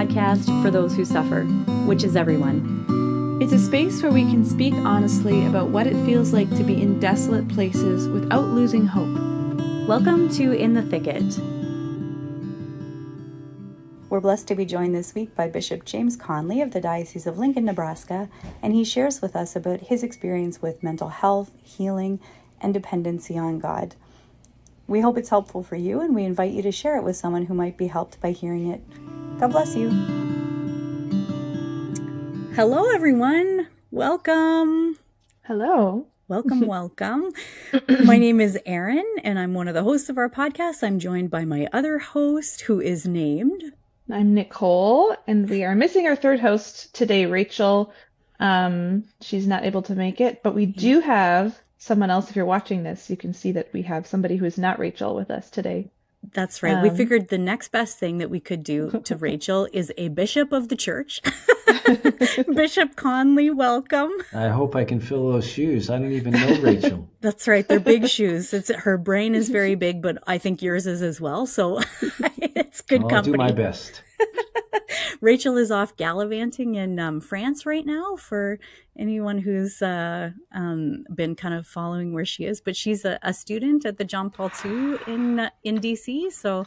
podcast for those who suffer, which is everyone. It's a space where we can speak honestly about what it feels like to be in desolate places without losing hope. Welcome to In the Thicket. We're blessed to be joined this week by Bishop James Conley of the Diocese of Lincoln, Nebraska, and he shares with us about his experience with mental health, healing, and dependency on God. We hope it's helpful for you, and we invite you to share it with someone who might be helped by hearing it. God bless you. Hello, everyone. Welcome. Hello. Welcome. My name is Erin, and I'm one of the hosts of our podcast. I'm joined by my other host, who is named... I'm Nicole, and we are missing our third host today, Rachel. She's not able to make it, but we do have someone else. If you're watching this, you can see that we have somebody who is not Rachel with us today. That's right. We figured the next best thing that we could do to Rachel is a bishop of the church. Bishop Conley, welcome. I hope I can fill those shoes. I don't even know Rachel. That's right. They're big shoes. Her brain is very big, but I think yours is as well. So it's good company. I'll do my best. Rachel is off gallivanting in France right now, for anyone who's been kind of following where she is. But she's a student at the John Paul II in DC. So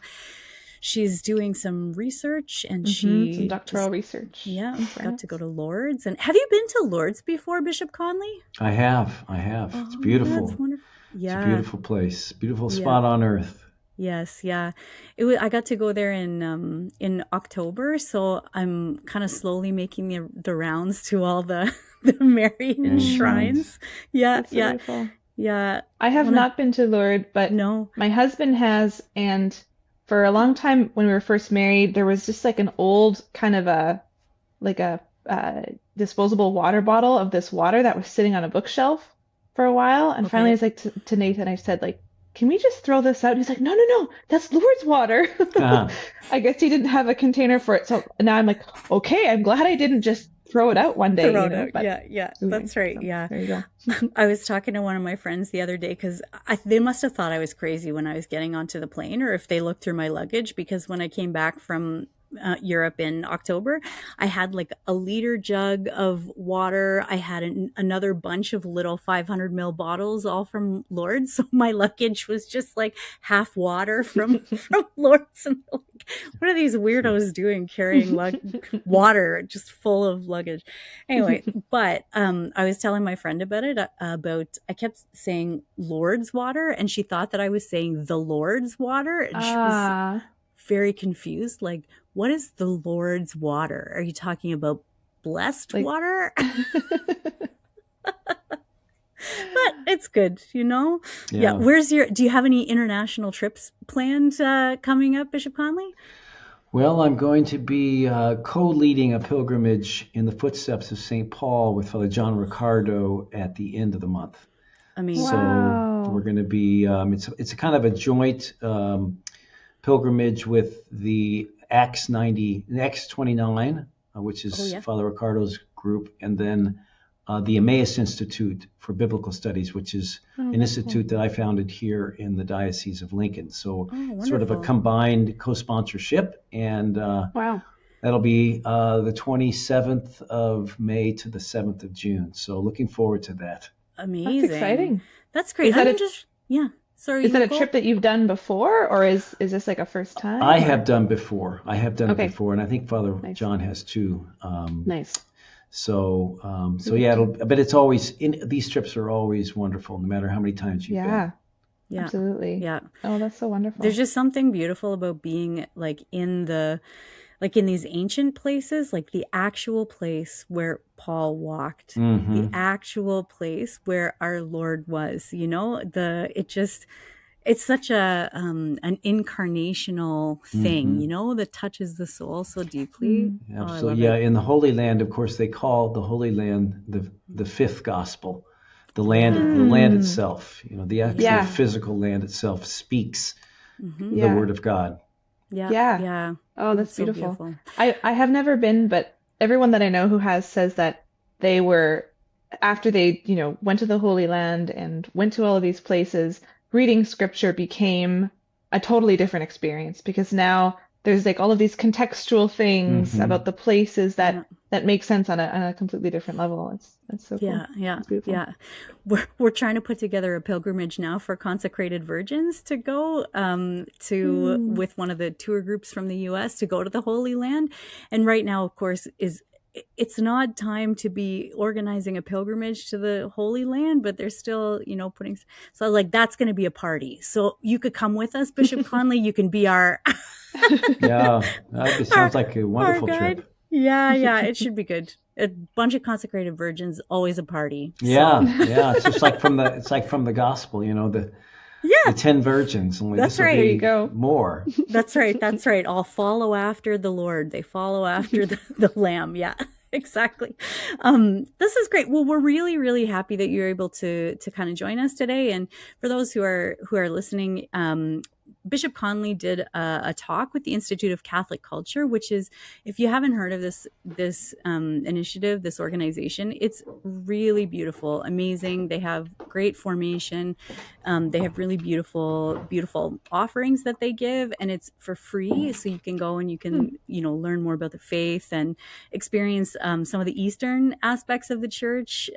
she's doing some research and some doctoral research. Yeah, got to go to Lourdes. And have you been to Lourdes before, Bishop Conley? I have. It's beautiful. That's wonderful. Yeah. It's a beautiful place. Beautiful spot on earth. Yes, yeah. I got to go there in October, so I'm kind of slowly making the rounds to all the Marian shrines. Yeah, That's wonderful. Yeah. I have not been to Lourdes, but no, my husband has, and for a long time when we were first married, there was just like an old kind of a disposable water bottle of this water that was sitting on a bookshelf for a while, and finally I was like to Nathan, I said, like, can we just throw this out? And he's like, no, that's Lourdes water. I guess he didn't have a container for it. So now I'm like, okay, I'm glad I didn't just throw it out one day. Yeah, that's right. So, yeah. There you go. I was talking to one of my friends the other day because they must have thought I was crazy when I was getting onto the plane, or if they looked through my luggage, because when I came back from Europe in October, I had like a liter jug of water. I had another bunch of little 500 ml bottles, all from Lourdes. So my luggage was just like half water from Lourdes. And like, what are these weirdos doing carrying water just full of luggage? Anyway, but I was telling my friend about it, I kept saying Lourdes water, and she thought that I was saying the Lord's water. And she was very confused, like, what is the Lord's water? Are you talking about blessed water? But it's good, you know? Yeah. Do you have any international trips planned coming up, Bishop Conley? Well, I'm going to be co-leading a pilgrimage in the footsteps of St. Paul with Father John Riccardo at the end of the month. Amazing. So we're going to be, it's a kind of a joint pilgrimage with the Acts 29, which is Father Riccardo's group, and then the Emmaus Institute for Biblical Studies, which is an institute that I founded here in the Diocese of Lincoln. So sort of a combined co-sponsorship, and that'll be the 27th of May to the 7th of June. So looking forward to that. Amazing. That's exciting. That's great. Sorry, is that a trip that you've done before, or is this like a first time? I have done before. It before, and I think Father John has too. Nice. So yeah, but it's always, these trips are always wonderful, no matter how many times you've been. Yeah, absolutely. Yeah. Oh, that's so wonderful. There's just something beautiful about being like in these ancient places, like the actual place where Paul walked, the actual place where our Lord was, you know, it's such an incarnational thing, you know, that touches the soul so deeply. Absolutely. In the Holy Land, of course, they call the Holy Land the fifth gospel. The land itself, you know, the actual physical land itself speaks the word of God. Yeah. Oh, that's so beautiful. I have never been, but everyone that I know who has says that they were, after they, you know, went to the Holy Land and went to all of these places, reading scripture became a totally different experience, because now there's like all of these contextual things Mm-hmm. about the places Yeah. that make sense on a completely different level. It's so cool. Yeah, yeah, It's beautiful. yeah. We're trying to put together a pilgrimage now for consecrated virgins to go to Hmm. with one of the tour groups from the US to go to the Holy Land. And right now, of course, it's an odd time to be organizing a pilgrimage to the Holy Land, but they're still, putting, so like that's going to be a party. So you could come with us, Bishop Conley. You can be our Yeah, sounds our like a our wonderful trip. guide. Yeah, yeah, it should be good. A bunch of consecrated virgins, always a party. So Yeah, yeah. It's just like from the gospel, the yeah, 10 virgins. Only this that's will There right. you be go. more. That's right. That's right. All follow after the Lord. They follow after the Lamb. Yeah, exactly. This is great. Well, we're really, really happy that you're able to kind of join us today. And for those who are listening, Bishop Conley did a talk with the Institute of Catholic Culture, which is, if you haven't heard of this initiative, this organization, it's really beautiful, amazing. They have great formation. They have really beautiful, beautiful offerings that they give, and it's for free. So you can go and you Hmm. can, learn more about the faith and experience some of the Eastern aspects of the church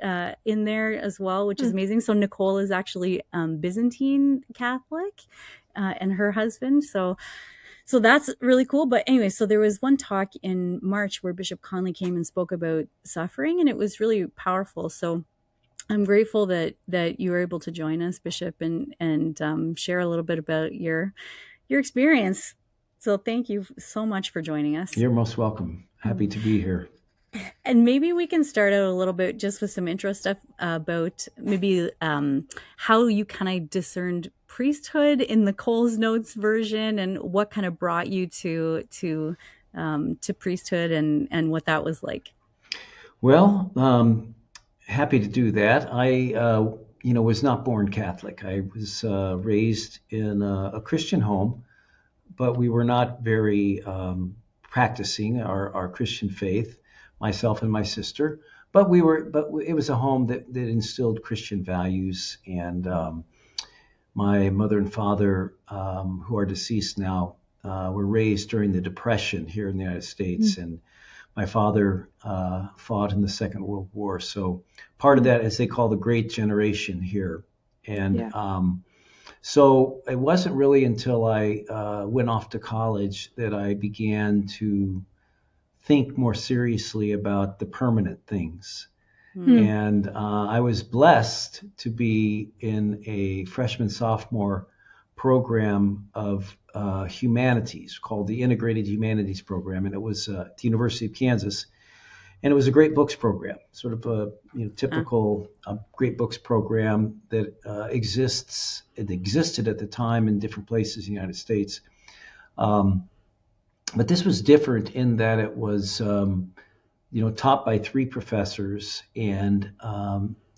in there as well, which is Hmm. amazing. So Nicole is actually Byzantine Catholic, and her husband. So that's really cool. But anyway, so there was one talk in March where Bishop Conley came and spoke about suffering, and it was really powerful. So I'm grateful that you were able to join us, Bishop, and share a little bit about your experience. So thank you so much for joining us. You're most welcome. Happy to be here. And maybe we can start out a little bit just with some intro stuff about maybe how you kind of discerned priesthood in the Coles Notes version, and what kind of brought you to priesthood, and what that was like. Well, happy to do that. I, was not born Catholic. I was raised in a Christian home, but we were not very practicing our Christian faith, myself and my sister. But it was a home that instilled Christian values. And my mother and father, who are deceased now, were raised during the Depression here in the United States. And my father fought in the Second World War. So part of that, as they call the Great Generation here. And Yeah. So it wasn't really until I went off to college that I began to think more seriously about the permanent things. Hmm. And I was blessed to be in a freshman sophomore program of humanities called the Integrated Humanities Program, and it was at the University of Kansas. And it was a great books program, sort of a typical great books program that exists. It existed at the time in different places in the United States, but this was different in that it was taught by three professors, and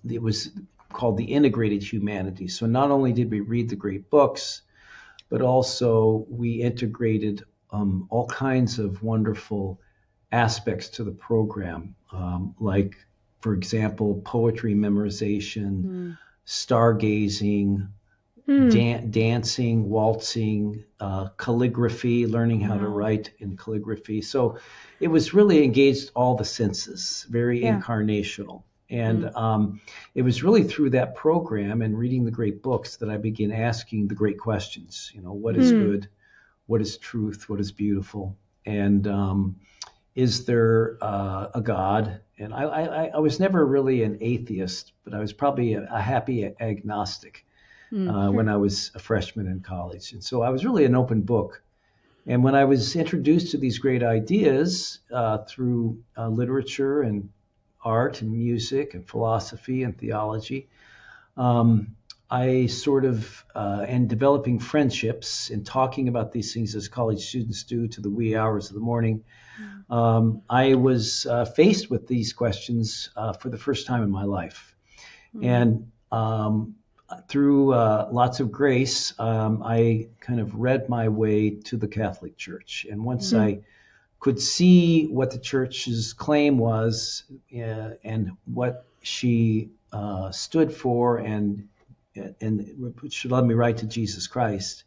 it was called the Integrated Humanities. So not only did we read the great books, but also we integrated all kinds of wonderful aspects to the program, like, for example, poetry memorization, stargazing, dancing, waltzing, calligraphy, learning how to write in calligraphy. So it was really engaged all the senses, very incarnational. And it was really through that program and reading the great books that I began asking the great questions. What is good? What is truth? What is beautiful? And is there a God? And I was never really an atheist, but I was probably a happy agnostic when I was a freshman in college. And so I was really an open book. And when I was introduced to these great ideas through literature and art and music and philosophy and theology, I sort of, and developing friendships and talking about these things as college students do to the wee hours of the morning, I was faced with these questions for the first time in my life. And through lots of grace, I kind of read my way to the Catholic Church. And once I could see what the church's claim was and what she stood for, and which led me right to Jesus Christ,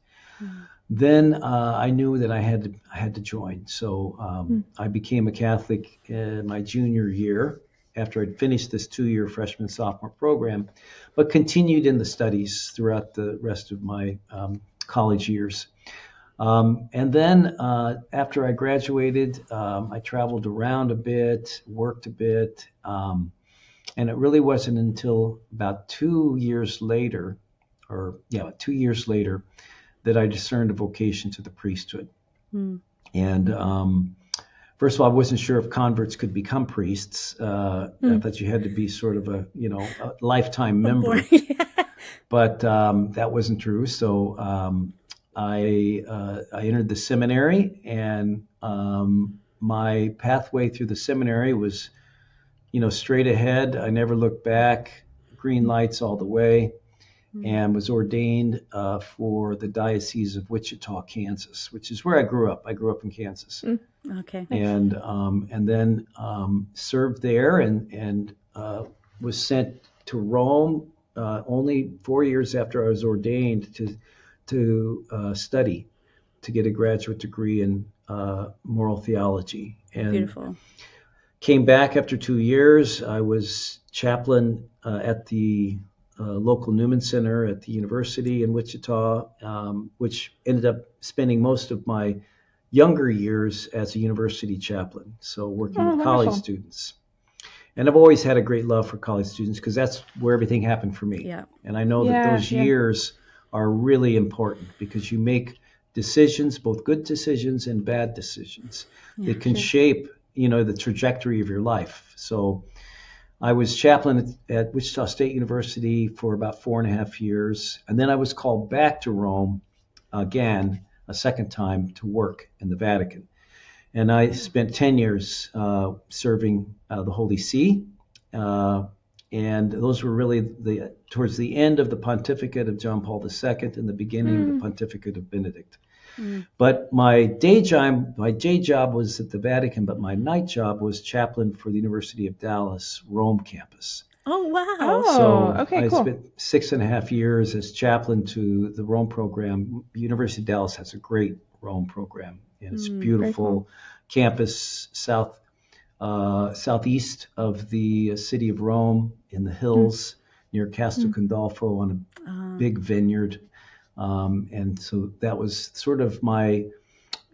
then I knew that I had to join. So I became a Catholic in my junior year after I'd finished this 2-year freshman sophomore program, but continued in the studies throughout the rest of my college years. And then after I graduated, I traveled around a bit, worked a bit, and it really wasn't until about 2 years later, that I discerned a vocation to the priesthood. And first of all, I wasn't sure if converts could become priests. I thought you had to be sort of a lifetime member, but that wasn't true. So I entered the seminary, and my pathway through the seminary was, straight ahead. I never looked back, green lights all the way, and was ordained for the Diocese of Wichita, Kansas, which is where I grew up. I grew up in Kansas. Okay. And then served there, and was sent to Rome only 4 years after I was ordained to study, to get a graduate degree in moral theology. And beautiful. Came back after 2 years. I was chaplain at the local Newman Center at the university in Wichita, which ended up spending most of my younger years as a university chaplain, so working with college students. And I've always had a great love for college students because that's where everything happened for me. Yeah. And I know that those years are really important because you make decisions, both good decisions and bad decisions, that can shape, the trajectory of your life. So I was chaplain at Wichita State University for about 4.5 years. And then I was called back to Rome again, a second time, to work in the Vatican. And I spent 10 years serving the Holy See. And those were really towards the end of the pontificate of John Paul II and the beginning of the pontificate of Benedict. But my day job was at the Vatican, but my night job was chaplain for the University of Dallas Rome campus. Oh, wow. Oh, so okay, I cool. spent 6.5 years as chaplain to the Rome program. University of Dallas has a great Rome program, and it's beautiful campus southeast of the city of Rome in the hills near Castel Gandolfo on a big vineyard. And so that was sort of my,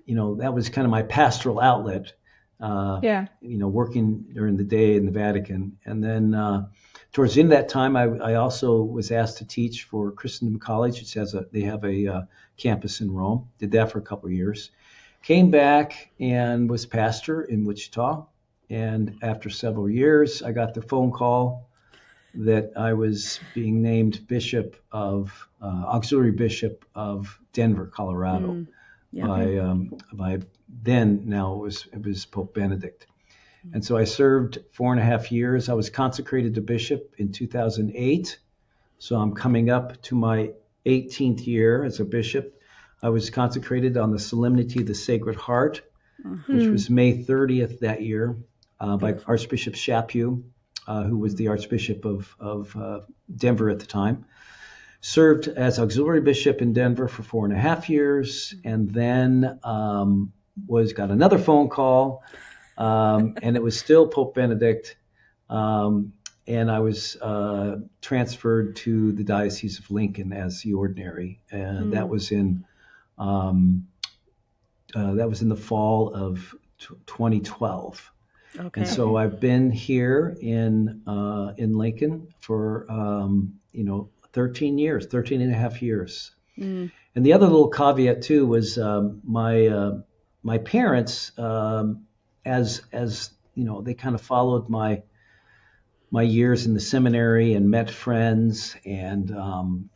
that was kind of my pastoral outlet, working during the day in the Vatican. And then towards the end of that time, I also was asked to teach for Christendom College. They have a campus in Rome. Did that for a couple of years. Came back and was pastor in Wichita. And after several years, I got the phone call that I was being named auxiliary bishop of Denver, Colorado, by then now it was Pope Benedict. And so I served 4.5 years. I was consecrated to bishop in 2008. So I'm coming up to my 18th year as a bishop. I was consecrated on the Solemnity of the Sacred Heart, which was May 30th that year, by Archbishop Chaput, who was the Archbishop of Denver at the time. Served as auxiliary bishop in Denver for 4.5 years, and then got another phone call, and it was still Pope Benedict, and I was transferred to the Diocese of Lincoln as the ordinary, and that was in the fall of 2012. Okay. And so I've been here in Lincoln for 13 and a half years. And the other little caveat too was my parents, as they kind of followed my years in the seminary and met friends, and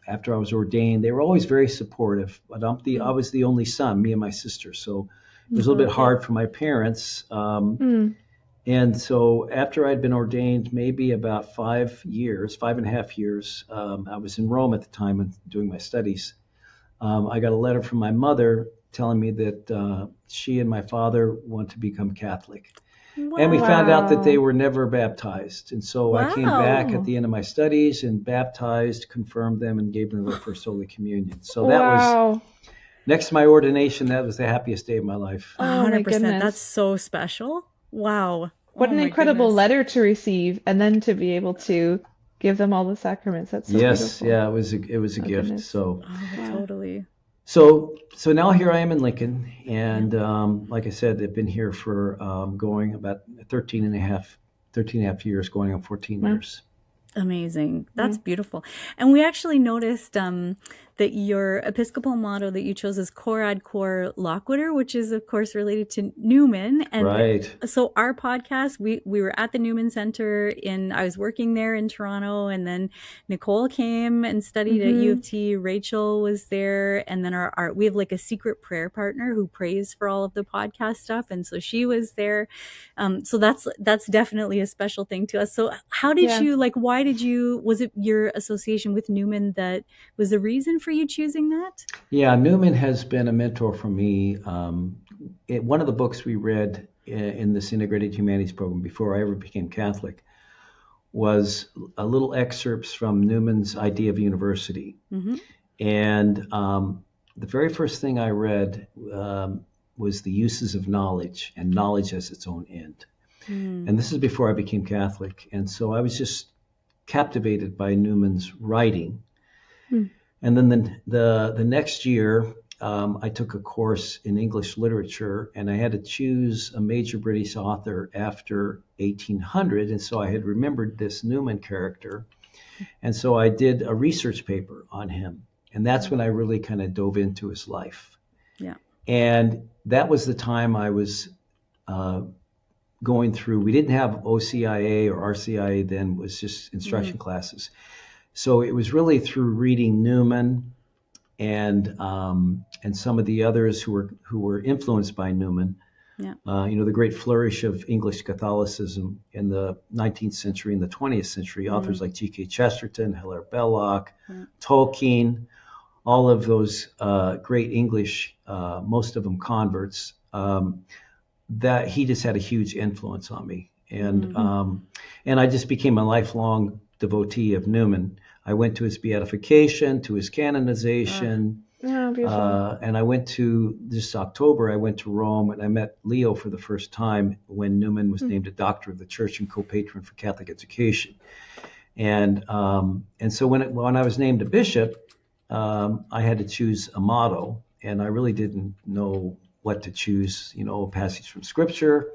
after I was ordained, they were always very supportive. But I was the only son, me and my sister, so it was a little bit hard for my parents. And so after I'd been ordained, maybe about 5.5 years, I was in Rome at the time and doing my studies. I got a letter from my mother telling me that she and my father want to become Catholic. Wow. And we found out that they were never baptized. And so I came back at the end of my studies and baptized, confirmed them, and gave them their first Holy Communion. So that next to my ordination, that was the happiest day of my life. Oh my 100%. That's goodness. so special. Wow. What Oh an my incredible goodness. letter to receive and then to be able to give them all the sacraments. That's so Yes, beautiful. yeah, it was a Oh gift. goodness. So Oh, Wow. totally. so now here I am in Lincoln, Yeah. and like I said, I've been here for going about 13 and a half years, going on 14 Wow. years. Amazing. That's Wow. beautiful. And we actually noticed that your Episcopal motto that you chose is Cor ad Cor Loquitur, which is, of course, related to Newman. And Right. so our podcast, we were at the Newman Center I was working there in Toronto, and then Nicole came and studied at U Mm-hmm. of T. Rachel was there. And then we have like a secret prayer partner who prays for all of the podcast stuff. And so she was there. So that's definitely a special thing to us. So how did Yeah. you why did you, was it your association with Newman that was the reason for you choosing that? Yeah, Newman has been a mentor for me. One of the books we read in this integrated humanities program before I ever became Catholic was a little excerpts from Newman's Idea of University. Mm-hmm. And the very first thing I read was the uses of knowledge and knowledge as its own end. And this is before I became Catholic. And so I was just captivated by Newman's writing. And then the next year, I took a course in English literature, and I had to choose a major British author after 1800. And so I had remembered this Newman character. And so I did a research paper on him. And that's when I really kind of dove into his life. Yeah. And that was the time I was going through. We didn't have OCIA or RCIA then, was just instruction classes. So it was really through reading Newman and some of the others who were influenced by Newman. Yeah. The great flourish of English Catholicism in the 19th century and the 20th century. Authors like G.K. Chesterton, Hilaire Belloc, Tolkien, all of those great English, most of them converts, that he just had a huge influence on me. And I just became a lifelong devotee of Newman. I went to his beatification, to his canonization. Oh, beautiful. And I went to, this October, I went to Rome and I met Leo for the first time when Newman was named a doctor of the church and co-patron for Catholic education. And so when I was named a bishop, I had to choose a motto, and I really didn't know what to choose, a passage from scripture.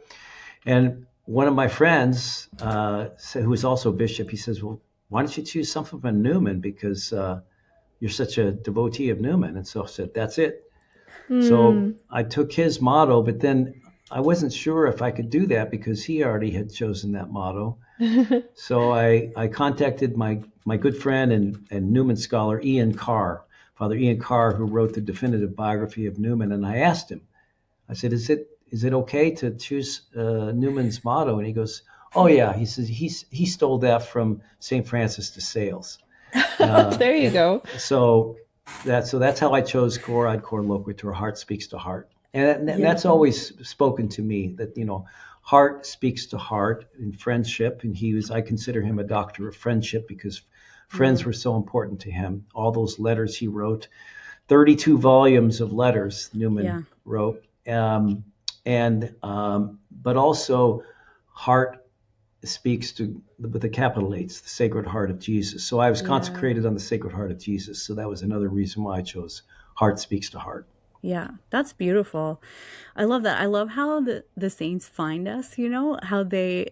And one of my friends, who was also a bishop, he says, well, why don't you choose something from Newman, because you're such a devotee of Newman. And so I said, that's it. So I took his motto, but then I wasn't sure if I could do that because he already had chosen that motto. So I contacted my good friend and Newman scholar, Father Ian Carr, who wrote the definitive biography of Newman. And I asked him, I said, is it okay to choose Newman's motto? And he goes, oh yeah. He says he stole that from St. Francis de Sales. There you go. So that's how I chose Cor ad Cor Loquitur, heart speaks to heart. And that's always spoken to me, that, heart speaks to heart in friendship. And I consider him a doctor of friendship because friends were so important to him. All those letters he wrote, 32 volumes of letters Newman wrote. But also heart speaks to, with the capital H, the Sacred Heart of Jesus. So I was consecrated on the Sacred Heart of Jesus. So that was another reason why I chose heart speaks to heart. Yeah, that's beautiful. I love that. I love how the saints find us, how they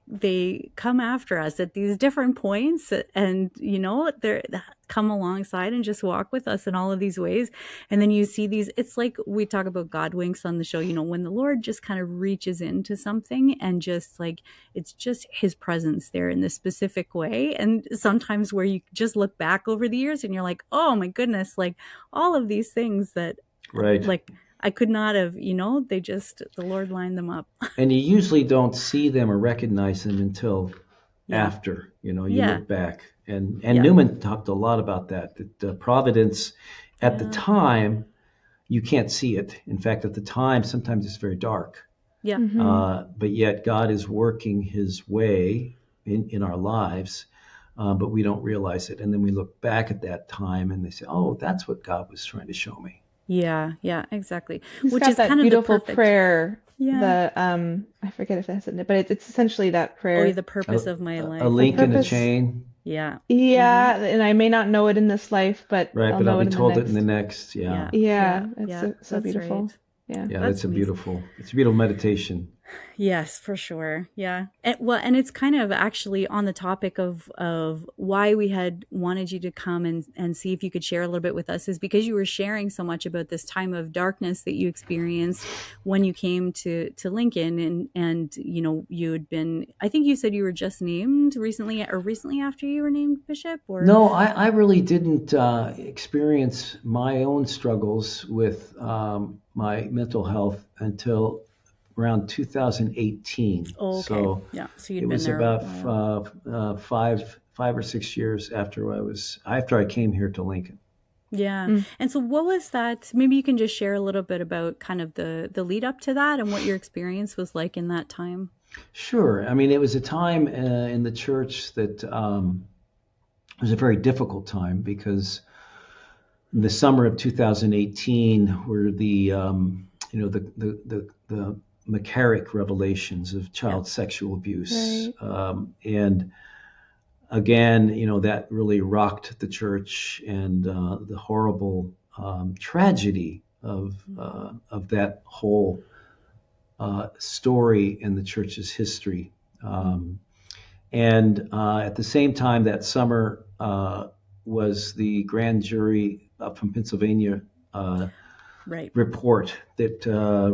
they come after us at these different points, and they come alongside and just walk with us in all of these ways. And then you see these, it's like we talk about God winks on the show, when the Lord just kind of reaches into something and just it's just his presence there in this specific way. And sometimes where you just look back over the years and you're like, oh my goodness, all of these things that I could not have, the Lord lined them up. And you usually don't see them or recognize them until after, you look back. And Newman talked a lot about that providence at the time, you can't see it. In fact, at the time, sometimes it's very dark. Yeah. But yet God is working his way in our lives, but we don't realize it. And then we look back at that time and they say, oh, that's what God was trying to show me. Yeah, exactly. He's Which got is that kind of the beautiful perfect, prayer. yeah. The I forget if that's in it, but it's essentially that Oh, prayer. the purpose of my A life. The link Yeah. in a purpose. chain, Yeah. Mm-hmm. Yeah, and I may not know it in this life, but right? I'll But I'll know be it in the told it in the next. next. Yeah, Yeah. Yeah. Yeah, it's Yeah. so That's beautiful. right. Yeah. yeah, That's that's a amazing. beautiful. It's a beautiful meditation. Yes, for sure. Yeah. And it's kind of actually on the topic of why we had wanted you to come and see if you could share a little bit with us is because you were sharing so much about this time of darkness that you experienced when you came to Lincoln and you had been, I think you said you were just named recently or recently after you were named bishop or No, I really didn't experience my own struggles with my mental health until around 2018. oh, okay. So Yeah. So it you'd been was there a about while. 5 or 6 years after I came here to Lincoln. Yeah. Mm. And so what was that? Maybe you can just share a little bit about kind of the lead up to that and what your experience was like in that time. Sure. I mean, it was a time in the church that was a very difficult time because in the summer of 2018 were the McCarrick revelations of Yeah. child sexual abuse, Right. and again, that really rocked the church, and the horrible tragedy of that whole story in the church's history. And at the same time, that summer was the grand jury from Pennsylvania Right. report that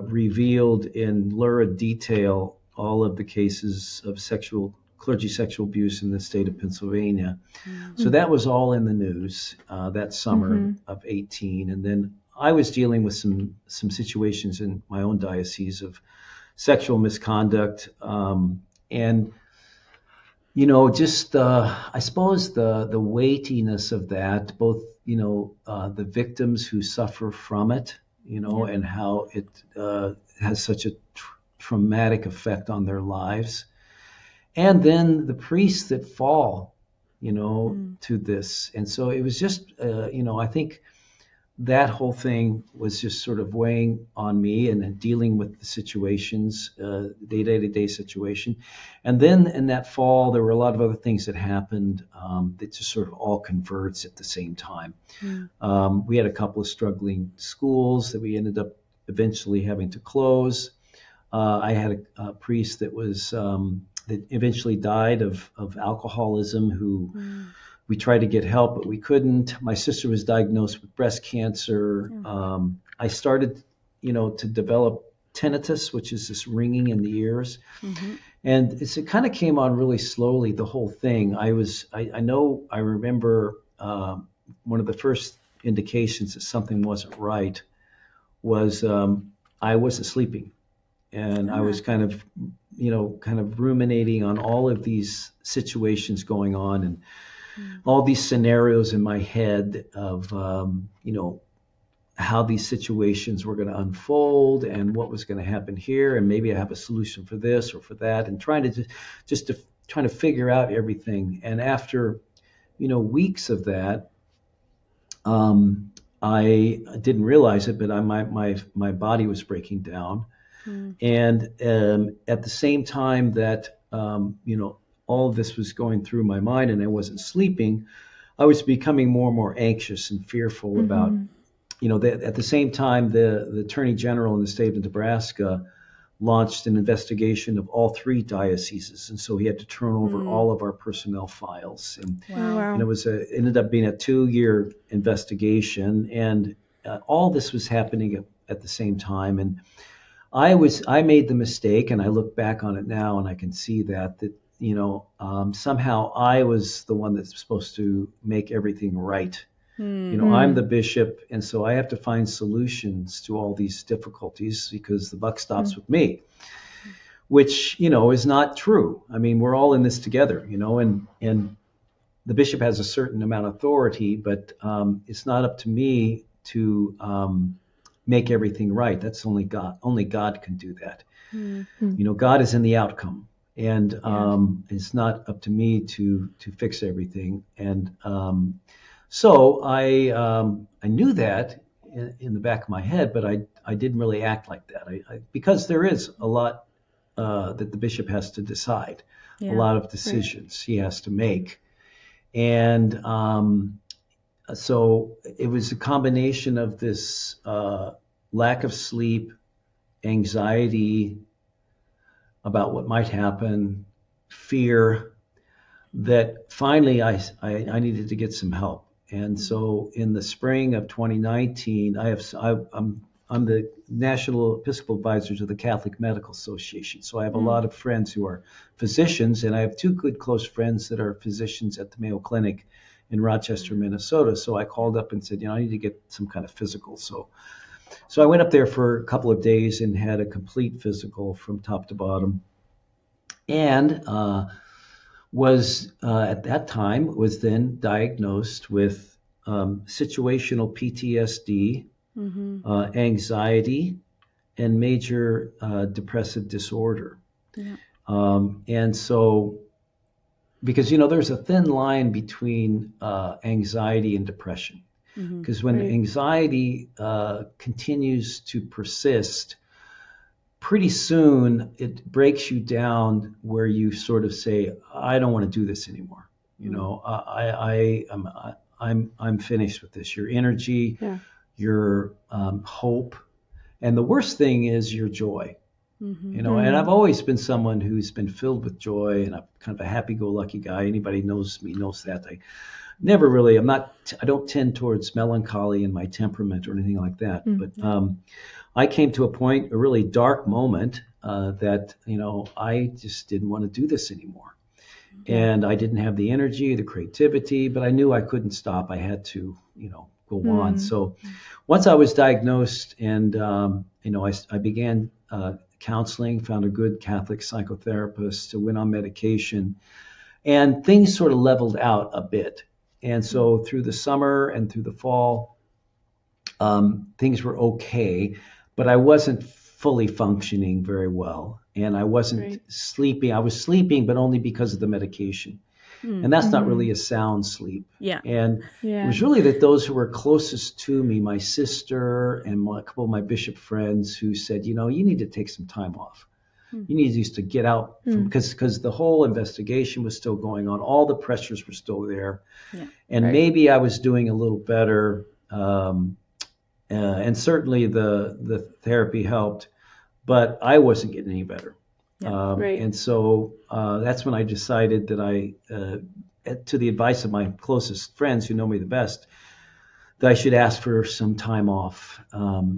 revealed in lurid detail all of the cases of clergy sexual abuse in the state of Pennsylvania. So that was all in the news that summer Mm-hmm. of 18. And then I was dealing with some situations in my own diocese of sexual misconduct. And just I suppose the weightiness of that, both the victims who suffer from it, Yeah. and how it has such a traumatic effect on their lives, and then the priests that fall, to this. And so it was just, I think that whole thing was just sort of weighing on me and then dealing with the situations, day-to-day situation. And then in that fall, there were a lot of other things that happened that just sort of all converged at the same time. We had a couple of struggling schools that we ended up eventually having to close. I had a priest that that eventually died of alcoholism who we tried to get help, but we couldn't. My sister was diagnosed with breast cancer. I started, to develop tinnitus, which is this ringing in the ears. And it kind of came on really slowly, the whole thing. I remember one of the first indications that something wasn't right was I wasn't sleeping. And I was kind of ruminating on all of these situations going on and all these scenarios in my head of, how these situations were going to unfold and what was going to happen here. And maybe I have a solution for this or for that, and trying to figure out everything. And after, weeks of that, I didn't realize it, but my body was breaking down. And at the same time that, all of this was going through my mind and I wasn't sleeping, I was becoming more and more anxious and fearful about, at the same time, the Attorney General in the state of Nebraska launched an investigation of all 3 dioceses. And so he had to turn over all of our personnel files. And, Wow. and it ended up being a 2-year investigation. And all this was happening at the same time. And I made the mistake, and I look back on it now and I can see that somehow I was the one that's supposed to make everything right. I'm the bishop, and so I have to find solutions to all these difficulties because the buck stops with me, which, is not true. I mean, we're all in this together, and the bishop has a certain amount of authority, but it's not up to me to make everything right. That's only God. Only God can do that. God is in the outcome. And it's not up to me to fix everything. And so I knew that, in the back of my head, but I didn't really act like that. Because there is a lot that the bishop has to decide, a lot of decisions he has to make. And so it was a combination of this lack of sleep, anxiety about what might happen, fear, that finally I needed to get some help. And so in the spring of 2019, I'm the National Episcopal Advisor to the Catholic Medical Association. So I have a lot of friends who are physicians, and I have two good close friends that are physicians at the Mayo Clinic in Rochester, Minnesota. So I called up and said, I need to get some kind of physical. So I went up there for a couple of days and had a complete physical from top to bottom. And was at that time was then diagnosed with situational PTSD, anxiety, and major depressive disorder. Yeah. And so, because there's a thin line between anxiety and depression, because when anxiety continues to persist, pretty soon it breaks you down where you sort of say, I don't want to do this anymore. I'm finished with this. Your energy, your hope, and the worst thing is your joy. And I've always been someone who's been filled with joy, and I'm kind of a happy-go-lucky guy. Anybody knows me knows that. I don't tend towards melancholy in my temperament or anything like that. But I came to a really dark moment that, I just didn't want to do this anymore. And I didn't have the energy, the creativity, but I knew I couldn't stop. I had to, go on. So once I was diagnosed and, I began counseling, found a good Catholic psychotherapist, went on medication, and things sort of leveled out a bit. And so through the summer and through the fall, things were okay, but I wasn't fully functioning very well. And I wasn't sleeping. I was sleeping, but only because of the medication. And that's not really a sound sleep. Yeah. And it was really that those who were closest to me, my sister and a couple of my bishop friends, who said, you need to take some time off. You need to get out because the whole investigation was still going on. All the pressures were still there. Yeah. And maybe I was doing a little better. And certainly the therapy helped, but I wasn't getting any better. Yeah, and so that's when I decided that to the advice of my closest friends who know me the best, that I should ask for some time off.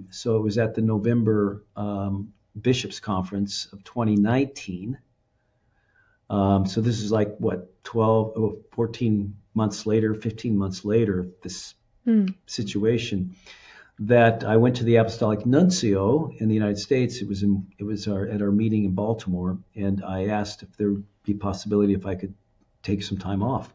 So it was at the November Bishops' Conference of 2019. So this is like, 14 months later, 15 months later, this situation, that I went to the Apostolic Nuncio in the United States. It was at our meeting in Baltimore, and I asked if there would be a possibility if I could take some time off.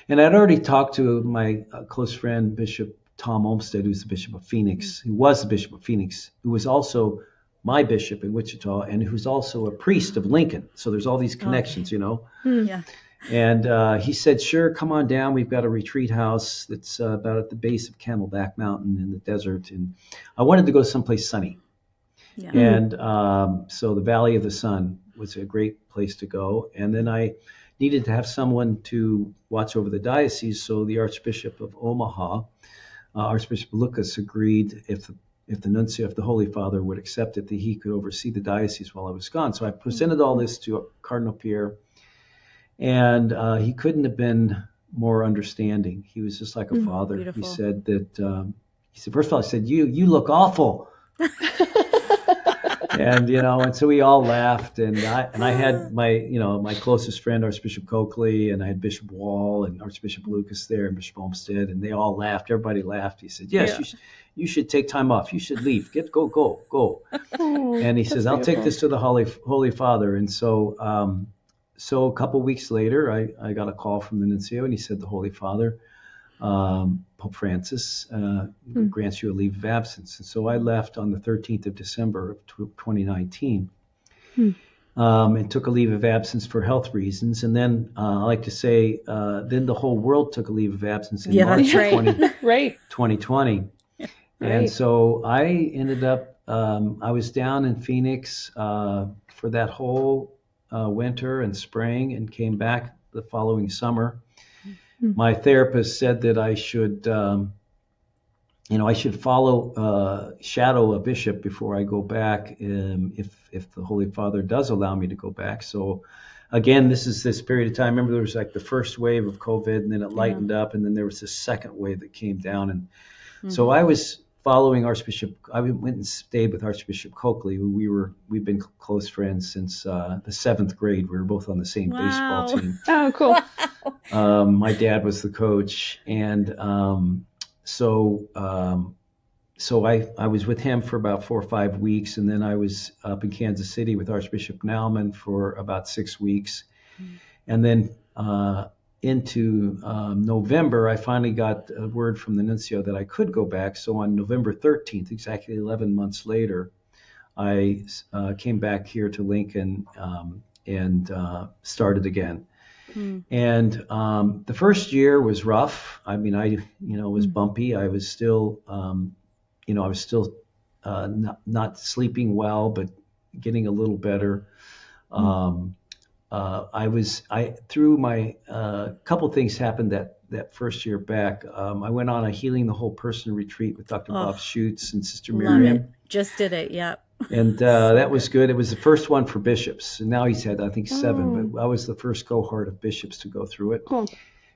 And I'd already talked to my close friend, Bishop Tom Olmsted, who's the Bishop of Phoenix, who was the Bishop of Phoenix, who was also my bishop in Wichita, and who's also a priest of Lincoln. So there's all these connections, Yeah. And he said, sure, come on down. We've got a retreat house that's about at the base of Camelback Mountain in the desert. And I wanted to go someplace sunny. Yeah. And so the Valley of the Sun was a great place to go. And then I needed to have someone to watch over the diocese. So the Archbishop of Omaha, Archbishop Lucas, agreed if the nuncio, if the Holy Father would accept it, that he could oversee the diocese while I was gone. So I presented all this to Cardinal Pierre. And he couldn't have been more understanding. He was just like a father. Beautiful. He said that. First of all, he said, "You look awful," and so we all laughed. And I had my closest friend, Archbishop Coakley, and I had Bishop Wall and Archbishop Lucas there, and Bishop Olmsted, and they all laughed. Everybody laughed. He said, "Yes, you should take time off. You should leave. Go." And he says, "I'll take this to the Holy Father." And so. So a couple weeks later, I got a call from the nuncio, and he said the Holy Father, Pope Francis, grants you a leave of absence. And so I left on the 13th of December of 2019 and took a leave of absence for health reasons. And then I like to say, then the whole world took a leave of absence in March of 2020. And Right. so I ended up, I was down in Phoenix for that whole winter and spring, and came back the following summer. Mm. My therapist said that I should follow shadow a bishop before I go back, if the Holy Father does allow me to go back. So again, this is this period of time. Remember, there was like the first wave of COVID, and then it Yeah. lightened up, and then there was this second wave that came down. And so Mm-hmm. I was following Archbishop. I went and stayed with Archbishop Coakley, who we've been close friends since the seventh grade. We were both on the same baseball Wow. team. Oh, cool. Wow. My dad was the coach, and so so I was with him for about 4 or 5 weeks, and then I was up in Kansas City with Archbishop Naumann for about 6 weeks, and then into November, I finally got a word from the nuncio that I could go back. So on November 13th, exactly 11 months later, I came back here to Lincoln and started again. Mm. And the first year was rough. I mean, it was bumpy. I was still, not sleeping well, but getting a little better. Through my couple things happened that first year back. I went on a Healing the Whole Person retreat with Dr. Oh, Bob Schutz and Sister love it. Miriam. Just did it. Yep. And So that was good. good. It was the first one for bishops. And now he's had, I think, 7, Oh, but I was the first cohort of bishops to go through it. cool.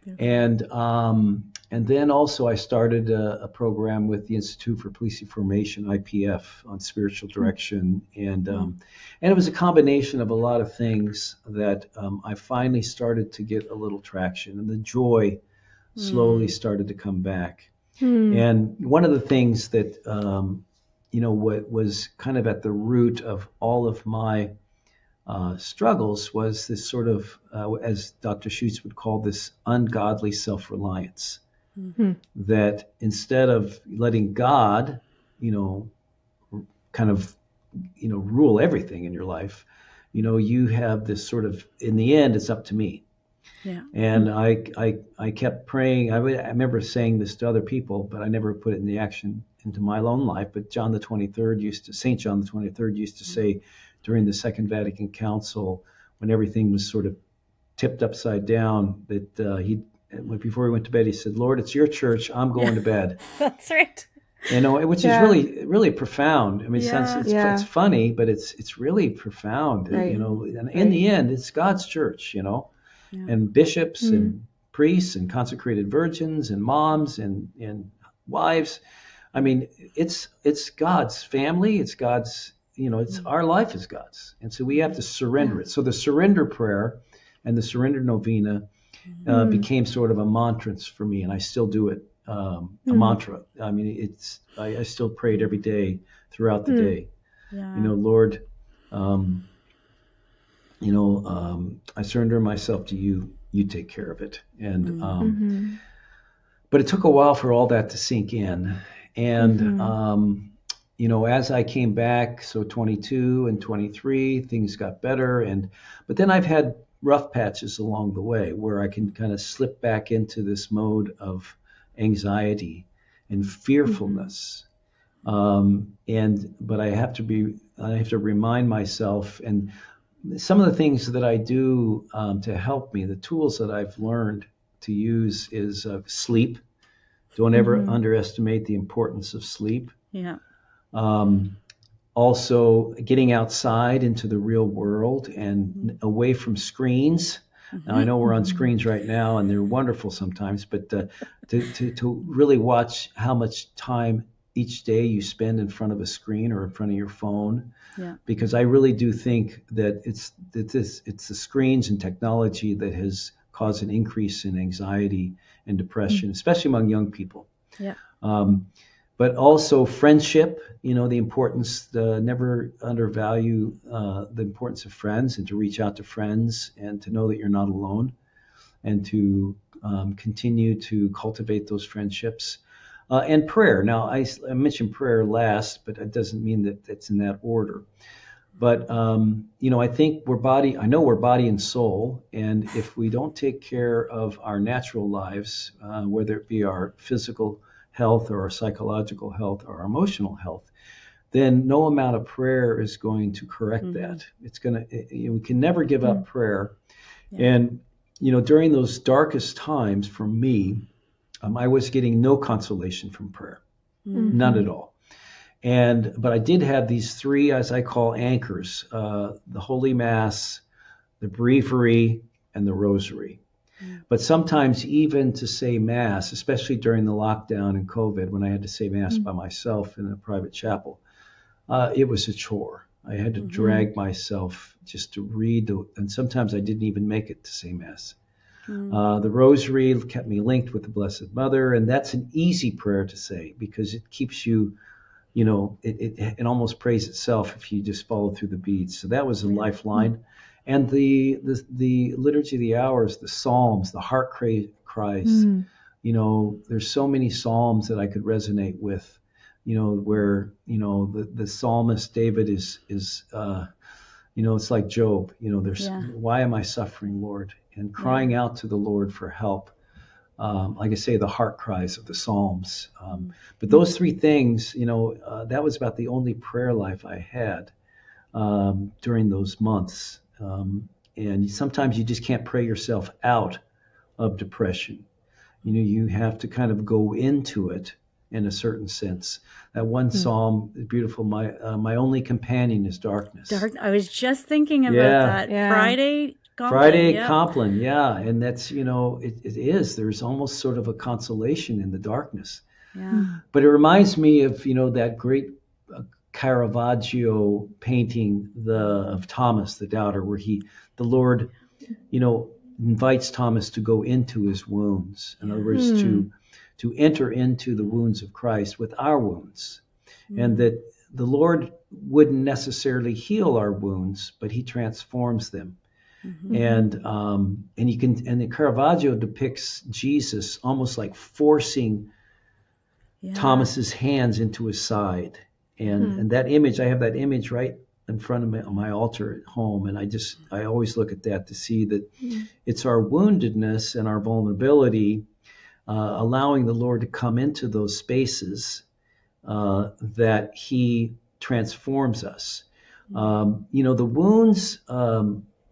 Beautiful. And then also I started a program with the Institute for Police Formation, IPF, on spiritual direction. And it was a combination of a lot of things that I finally started to get a little traction, and the joy slowly started to come back. And one of the things that, what was kind of at the root of all of my struggles was this sort of, as Dr. Schutz would call this, ungodly self-reliance. That instead of letting God, kind of, rule everything in your life, you have this sort of, in the end, it's up to me. Yeah. And I kept praying. I remember saying this to other people, but I never put it in the action into my own life. But St. John the 23rd used to say during the Second Vatican Council, when everything was sort of tipped upside down, that before he went to bed, he said, "Lord, it's your church. I'm going to bed." That's right. Which is really, really profound. I mean, Yeah. it's funny, but it's really profound. Right. And in the end, it's God's church. Yeah. And bishops and priests and consecrated virgins and moms and wives. I mean, it's God's family. It's God's, it's our life is God's. And so we have to surrender it. So the surrender prayer and the surrender novena became sort of a mantra for me, and I still do it. A mantra. I mean, I still pray it every day throughout the day. Yeah. Lord, I surrender myself to you. You take care of it. And but it took a while for all that to sink in. And as I came back, so 22 and 23, things got better. But then I've had rough patches along the way where I can kind of slip back into this mode of anxiety and fearfulness. But I have to remind myself, and some of the things that I do to help me, the tools that I've learned to use is sleep. Don't ever underestimate the importance of sleep. Yeah. Also, getting outside into the real world and away from screens. Now, I know we're on screens right now, and they're wonderful sometimes, but to really watch how much time each day you spend in front of a screen or in front of your phone. Yeah. Because I really do think that it's the screens and technology that has caused an increase in anxiety and depression, especially among young people. Yeah. But also friendship, the importance, never undervalue the importance of friends, and to reach out to friends and to know that you're not alone, and to continue to cultivate those friendships. And prayer. Now, I mentioned prayer last, but it doesn't mean that it's in that order. But, I think we're body and soul. And if we don't take care of our natural lives, whether it be our physical health or our psychological health or our emotional health, then no amount of prayer is going to correct that. It's going to, we can never give up prayer. Yeah. And, during those darkest times for me, I was getting no consolation from prayer, none at all. But I did have these three, as I call, anchors, the Holy Mass, the Breviary, and the Rosary. But sometimes even to say Mass, especially during the lockdown and COVID, when I had to say Mass by myself in a private chapel, it was a chore. I had to drag myself just to read, and sometimes I didn't even make it to say Mass. The Rosary kept me linked with the Blessed Mother, and that's an easy prayer to say because it keeps you, it almost prays itself if you just follow through the beads. So that was a lifeline. And the Liturgy of the Hours, the Psalms, the heart cries, there's so many Psalms that I could resonate with, where, the psalmist David is it's like Job, why am I suffering, Lord? And crying out to the Lord for help. Like I say, the heart cries of the Psalms. But those three things, that was about the only prayer life I had during those months. And sometimes you just can't pray yourself out of depression. You have to kind of go into it in a certain sense. That one psalm is beautiful. My only companion is darkness. I was just thinking about that. Yeah. Friday Compline, yeah. And that's, it is. There's almost sort of a consolation in the darkness. Yeah. But it reminds me of, that great Caravaggio painting of Thomas the Doubter, where the Lord, invites Thomas to go into his wounds. In other words, to enter into the wounds of Christ with our wounds. And that the Lord wouldn't necessarily heal our wounds, but he transforms them. And the Caravaggio depicts Jesus almost like forcing Thomas's hands into his side. And that image, I have that image right in front of my altar at home. And I always look at that to see that it's our woundedness and our vulnerability, allowing the Lord to come into those spaces, that he transforms us. The wounds,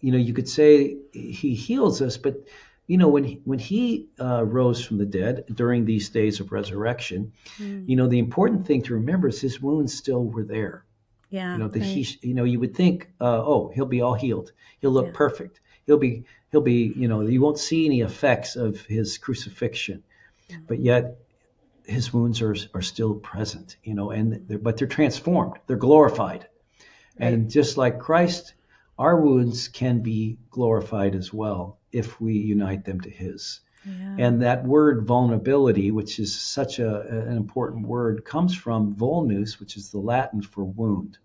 you could say he heals us, but when he rose from the dead during these days of resurrection, the important thing to remember is his wounds still were there. Yeah. You would think, he'll be all healed. He'll look perfect. He'll be, you won't see any effects of his crucifixion, but yet his wounds are still present, but they're transformed. They're glorified. Right. And just like Christ, our wounds can be glorified as well if we unite them to his. Yeah. And that word vulnerability, which is such an important word, comes from vulnus, which is the Latin for wound.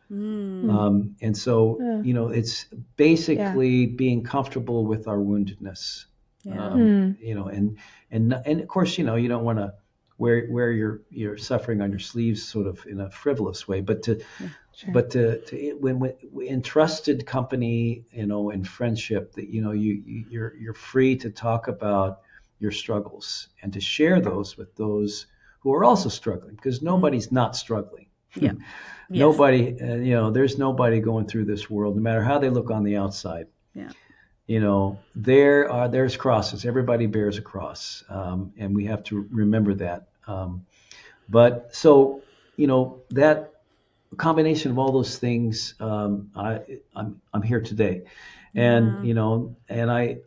And so, it's basically being comfortable with our woundedness. Yeah. And of course, you don't want to wear your suffering on your sleeves sort of in a frivolous way, but when in trusted company, in friendship, that you're free to talk about your struggles and to share those with those who are also struggling, because nobody's not struggling. Yeah. Nobody, there's nobody going through this world, no matter how they look on the outside. Yeah. There's crosses. Everybody bears a cross, and we have to remember that. But so, that combination of all those things, I'm here today, and and I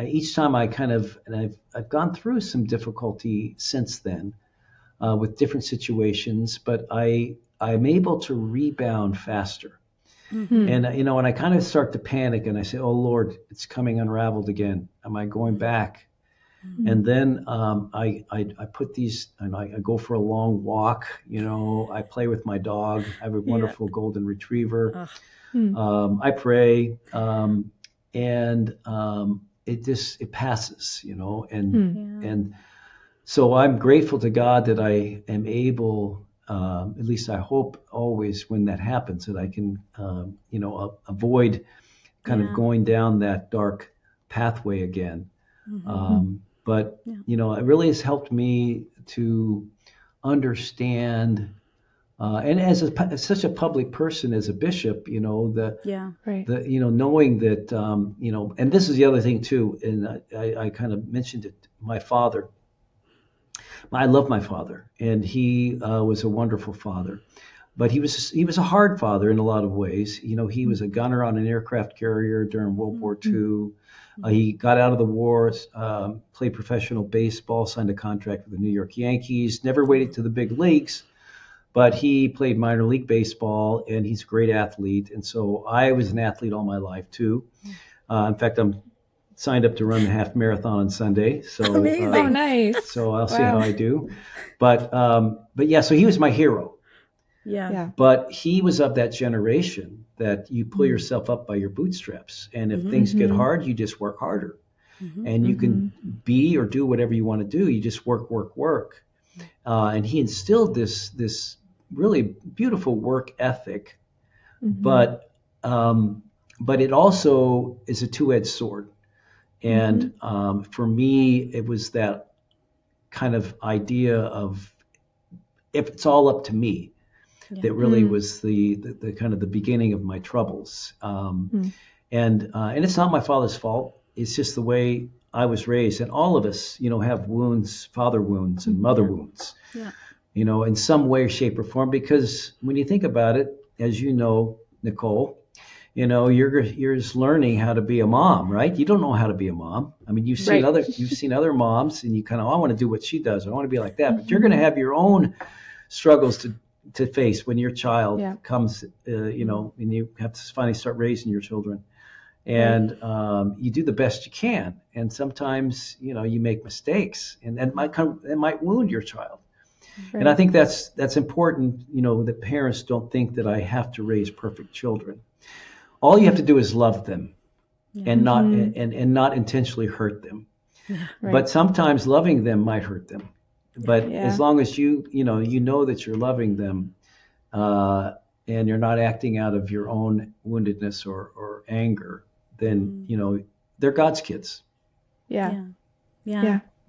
each time I've gone through some difficulty since then, with different situations, but I'm able to rebound faster. And and I kind of start to panic, and I say, "Oh Lord, it's coming unraveled again. Am I going back?" And then I put these, and I go for a long walk. I play with my dog. I have a wonderful golden retriever. I pray, and it passes. And so I'm grateful to God that I am able. At least I hope always when that happens that I can, avoid kind of going down that dark pathway again. But it really has helped me to understand. And as such a public person, as a bishop, Right. knowing that, and this is the other thing too, and I kind of mentioned it. My father, I love my father, and he was a wonderful father, but he was a hard father in a lot of ways. He was a gunner on an aircraft carrier during World War II. He got out of the war, played professional baseball, signed a contract with the New York Yankees, never waited to the big leagues. But he played minor league baseball, and he's a great athlete. And so I was an athlete all my life, too. In fact, I'm signed up to run the half marathon on Sunday. So, Amazing. Oh, nice. So I'll see how I do. But yeah, so he was my hero. Yeah. But he was of that generation that you pull yourself up by your bootstraps. And if things get hard, you just work harder. And you can be or do whatever you want to do. You just work. And he instilled this really beautiful work ethic, but it also is a two-edged sword. And for me, it was that kind of idea of, if it's all up to me, that really was the kind of the beginning of my troubles. And it's not my father's fault. It's just the way I was raised. And all of us, have wounds, father wounds and mother wounds. Yeah. In some way, shape, or form. Because when you think about it, as you know, Nicole, you're just learning how to be a mom, right? You don't know how to be a mom. I mean, you've seen other moms, and you kind of, I want to do what she does. I want to be like that. But you're going to have your own struggles to face when your child comes, and you have to finally start raising your children. And you do the best you can. And sometimes, you make mistakes, and that might wound your child. Right. And I think that's important, that parents don't think that I have to raise perfect children. All you have to do is love them and not and not intentionally hurt them. Yeah. Right. But sometimes loving them might hurt them. But as long as you know that you're loving them, and you're not acting out of your own woundedness or anger, then they're God's kids. Yeah.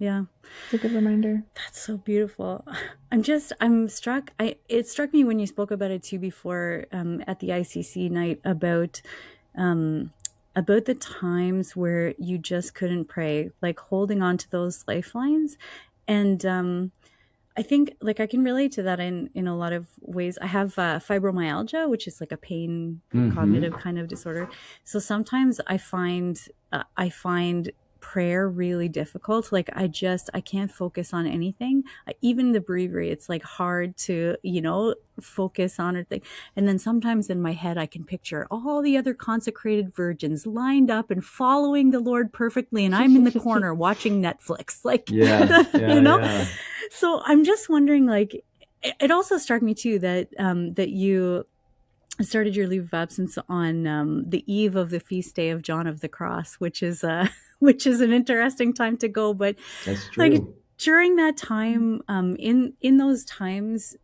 It's a good reminder. That's so beautiful. I'm struck. It struck me when you spoke about it too before, at the ICC night, about the times where you just couldn't pray, like holding on to those lifelines. And I think, like, I can relate to that in a lot of ways. I have fibromyalgia, which is like a pain cognitive kind of disorder. So sometimes I find prayer really difficult. Like I can't focus on anything. Even the breviary, it's like hard to, focus on or thing. And then sometimes in my head, I can picture all the other consecrated virgins lined up and following the Lord perfectly. And I'm in the corner watching Netflix, like, Yeah. So I'm just wondering, like, it also struck me too that you started your leave of absence on the eve of the feast day of John of the Cross, which is an interesting time to go. But that's true. Like during that time, in those times,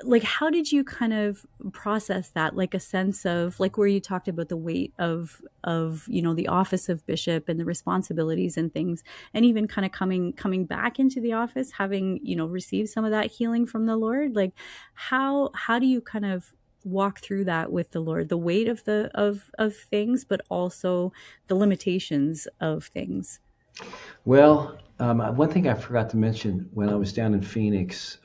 like how did you kind of process that? Like a sense of, like, where you talked about the weight of the office of bishop and the responsibilities and things, and even kind of coming back into the office, having received some of that healing from the Lord. Like how do you kind of walk through that with the Lord, the weight of things, but also the limitations of things? Well, one thing I forgot to mention when I was down in Phoenix,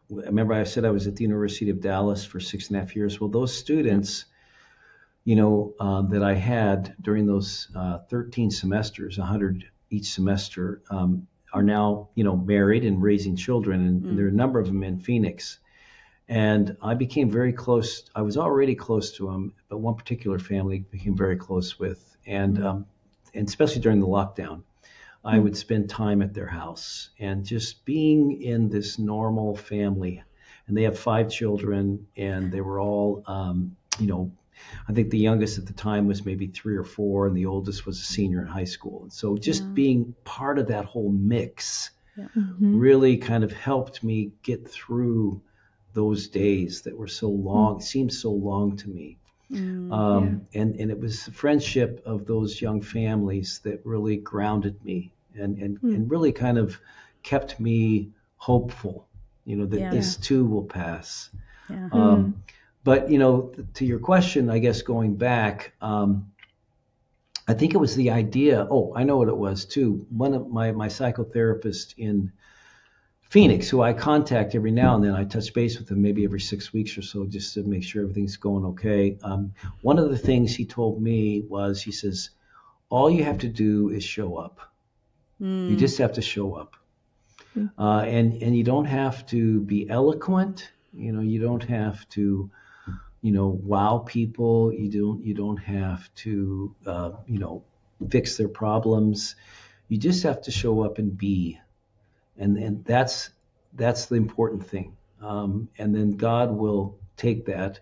remember I said I was at the University of Dallas for 6.5 years. Well, those students, that I had during those 13 semesters, 100 each semester, are now, married and raising children. And there are a number of them in Phoenix. And I became very close. I was already close to them, but one particular family became very close with. And especially during the lockdown, I would spend time at their house and just being in this normal family. And they have 5 children, and they were all, I think the youngest at the time was maybe 3 or 4, and the oldest was a senior in high school. And so just being part of that whole mix really kind of helped me get through those days that were so long, seemed so long to me. And it was the friendship of those young families that really grounded me and really kind of kept me hopeful, that Yeah. this too will pass. Yeah. But, to your question, I guess going back, I think it was the idea. Oh, I know what it was too. One of my psychotherapists in Phoenix, who I contact every now and then, I touch base with him maybe every 6 weeks or so just to make sure everything's going okay. One of the things he told me was, he says, all you have to do is show up. You just have to show up. And you don't have to be eloquent. You don't have to, wow people. You don't have to, fix their problems. You just have to show up and be. And that's the important thing. And then God will take that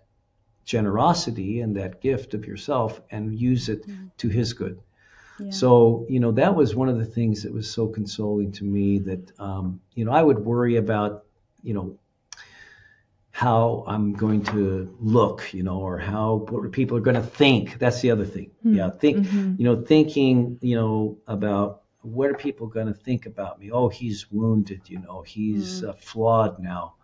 generosity and that gift of yourself and use it to his good. Yeah. So, that was one of the things that was so consoling to me, that, I would worry about, how I'm going to look, or what people are going to think. That's the other thing. Yeah. Thinking, about what are people going to think about me? Oh, he's wounded, he's flawed now.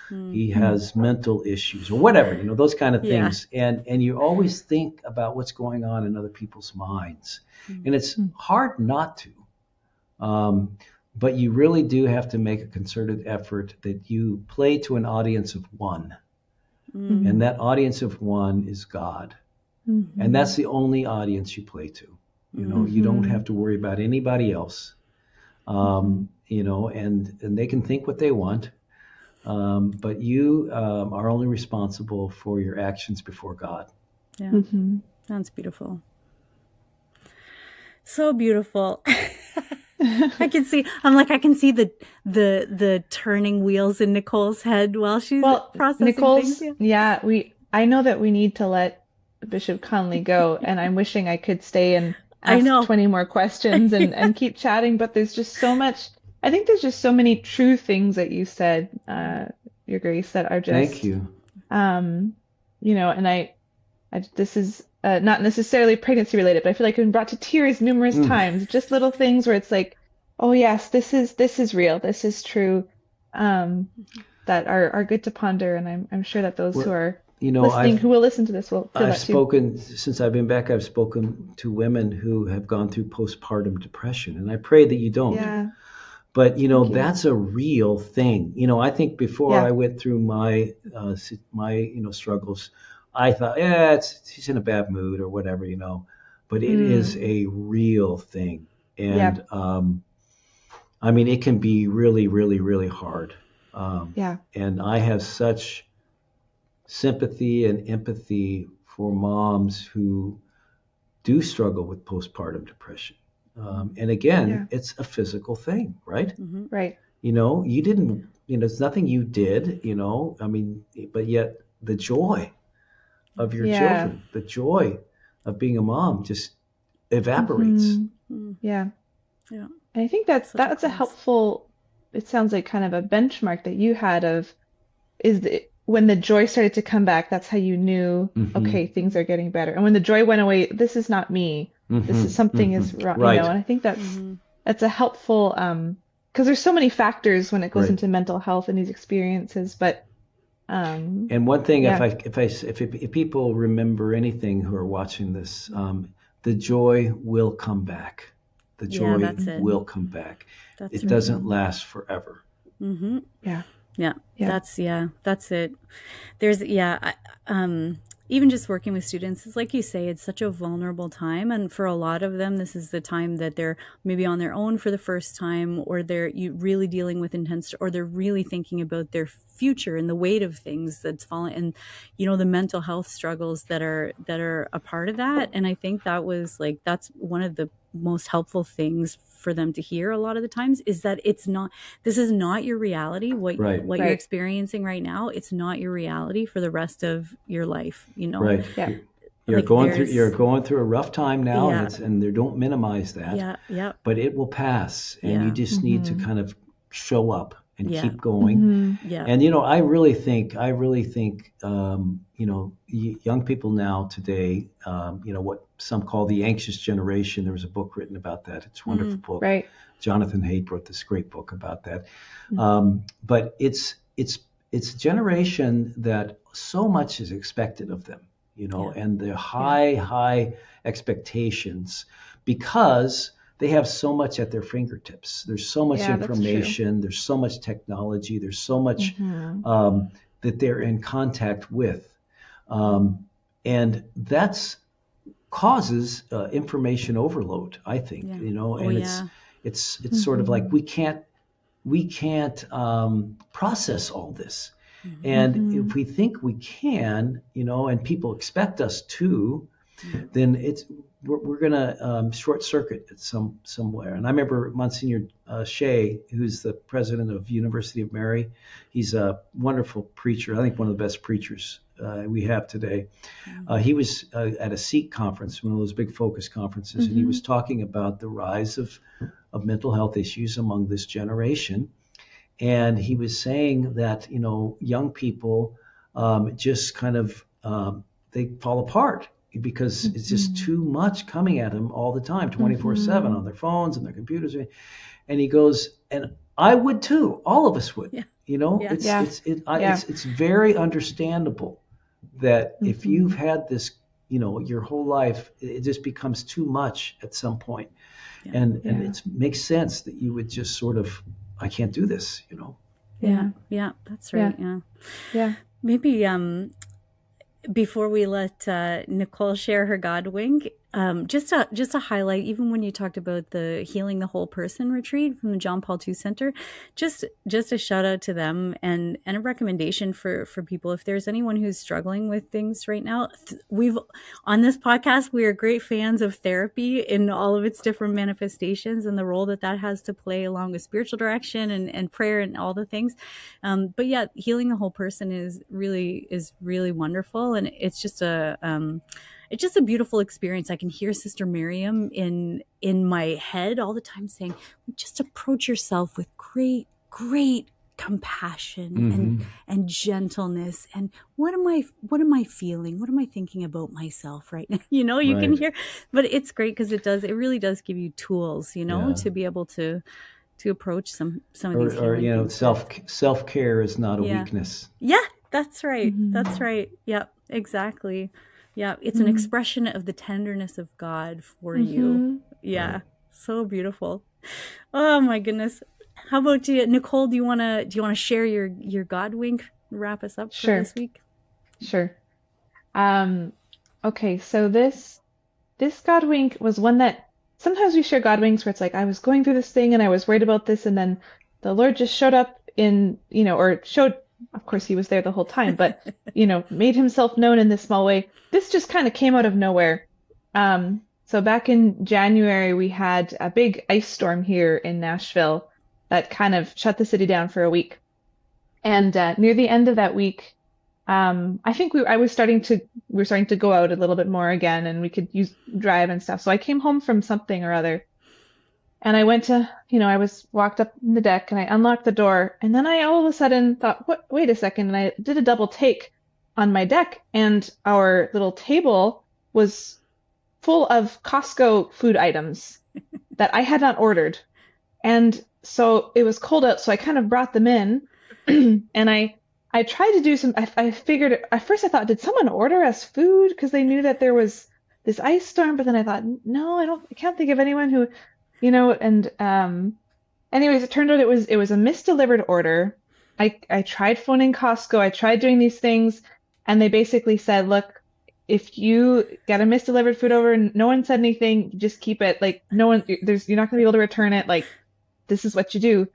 He has mental issues or whatever, those kind of things. And you always think about what's going on in other people's minds. And it's hard not to. But you really do have to make a concerted effort that you play to an audience of one. And that audience of one is God. And that's the only audience you play to. You don't have to worry about anybody else. And they can think what they want. But you are only responsible for your actions before God. Yeah, That's beautiful. So beautiful. I can see the turning wheels in Nicole's head while she's processing Nicole's, things. I know that we need to let Bishop Conley go, and I'm wishing I could stay and ask 20 more questions and keep chatting, but there's just so much. I think there's just so many true things that you said, Your Grace, that are just. Thank you. And this is not necessarily pregnancy related, but I feel like I've been brought to tears numerous times. Just little things where it's like, oh yes, this is real, this is true, that are good to ponder, and I'm sure that those who are listening, who will listen to this, will feel that too. Since I've been back, I've spoken to women who have gone through postpartum depression, and I pray that you don't. Yeah. But that's a real thing. I think before I went through my struggles, I thought, he's in a bad mood or whatever, But it is a real thing, and it can be really, really, really hard. And I have such sympathy and empathy for moms who do struggle with postpartum depression. And again, it's a physical thing, right? Right. You didn't, it's nothing you did, but yet the joy of your children, the joy of being a mom just evaporates. Yeah. And I think that's a helpful, it sounds like kind of a benchmark that you had when the joy started to come back, that's how you knew, okay, things are getting better. And when the joy went away, this is not me. This is something is wrong, right. And I think that's a helpful, because there's so many factors when it goes into mental health and these experiences, but and one thing, if people remember anything who are watching this, the joy will come back. The joy will come back. It doesn't last forever. That's it. There's even just working with students, it's like you say, it's such a vulnerable time, and for a lot of them, this is the time that they're maybe on their own for the first time, or they're really dealing with intense, or they're really thinking about their future and the weight of things that's fallen, and the mental health struggles that are a part of that. And I think that's one of the most helpful things for them to hear a lot of the times, is that this is not your reality. What you're experiencing right now, it's not your reality for the rest of your life, Right. Yeah. You're going through a rough time now, and they don't minimize that. But it will pass, and you just need to kind of show up and Yeah. keep going. Mm-hmm. Yeah. And I really think, young people now today, what some call the anxious generation. There was a book written about that. It's a wonderful book. Right. Jonathan Haidt wrote this great book about that. But it's a generation that so much is expected of them, and the high expectations, because they have so much at their fingertips. There's so much information. There's so much technology. There's so much that they're in contact with. And that's causes information overload, I think, and it's sort of like we can't process all this. And if we think we can, and people expect us to, then we're going to short circuit it somewhere. And I remember Monsignor Shea, who's the president of University of Mary. He's a wonderful preacher. I think one of the best preachers we have today. He was at a Sikh conference, one of those big focus conferences, and he was talking about the rise of mental health issues among this generation. And he was saying that, young people just kind of, they fall apart because it's just too much coming at them all the time, 24/7 on their phones and their computers. And he goes, and I would too. All of us would. Yeah. It's very understandable that if you've had this, your whole life, it just becomes too much at some point. And it makes sense that you would just sort of, I can't do this, Yeah, that's right. Yeah. Maybe before we let Nicole share her God wink, just to highlight, even when you talked about the Healing the Whole Person retreat from the John Paul II Center, just a shout out to them and a recommendation for people. If there's anyone who's struggling with things right now, on this podcast, we are great fans of therapy in all of its different manifestations and the role that has to play along with spiritual direction and prayer and all the things. But yeah, Healing the Whole Person is really wonderful. And it's just a beautiful experience. I can hear Sister Miriam in my head all the time saying, just approach yourself with great compassion and gentleness. And what am I feeling? What am I thinking about myself right now? You can hear, but it's great because it really does give you tools, to be able to approach some of these healing things. Self-care is not a weakness. Yeah, that's right. That's right. Yeah, exactly. Yeah, it's an expression of the tenderness of God for you. Yeah, so beautiful. Oh my goodness. How about you, Nicole? Do you want to share your God wink? Wrap us up for this week. Sure. Okay, so this God wink was one that sometimes we share God winks where it's like I was going through this thing and I was worried about this, and then the Lord just showed up or showed. Of course, he was there the whole time, but, made himself known in this small way. This just kind of came out of nowhere. So back in January, we had a big ice storm here in Nashville that kind of shut the city down for a week. And near the end of that week, I think we were starting to go out a little bit more again, and we could drive and stuff. So I came home from something or other. And I went to, I walked up the deck and I unlocked the door, and then I all of a sudden thought, wait a second. And I did a double take on my deck, and our little table was full of Costco food items that I had not ordered. And so it was cold out, so I kind of brought them in and I tried to do I figured, at first I thought, did someone order us food? Because they knew that there was this ice storm, but then I thought, no, I can't think of anyone who, and anyways, it turned out it was a misdelivered order. I tried phoning Costco. I tried doing these things, and they basically said, look, if you get a misdelivered food over and no one said anything, just keep it. Like, you're not going to be able to return it. Like, this is what you do.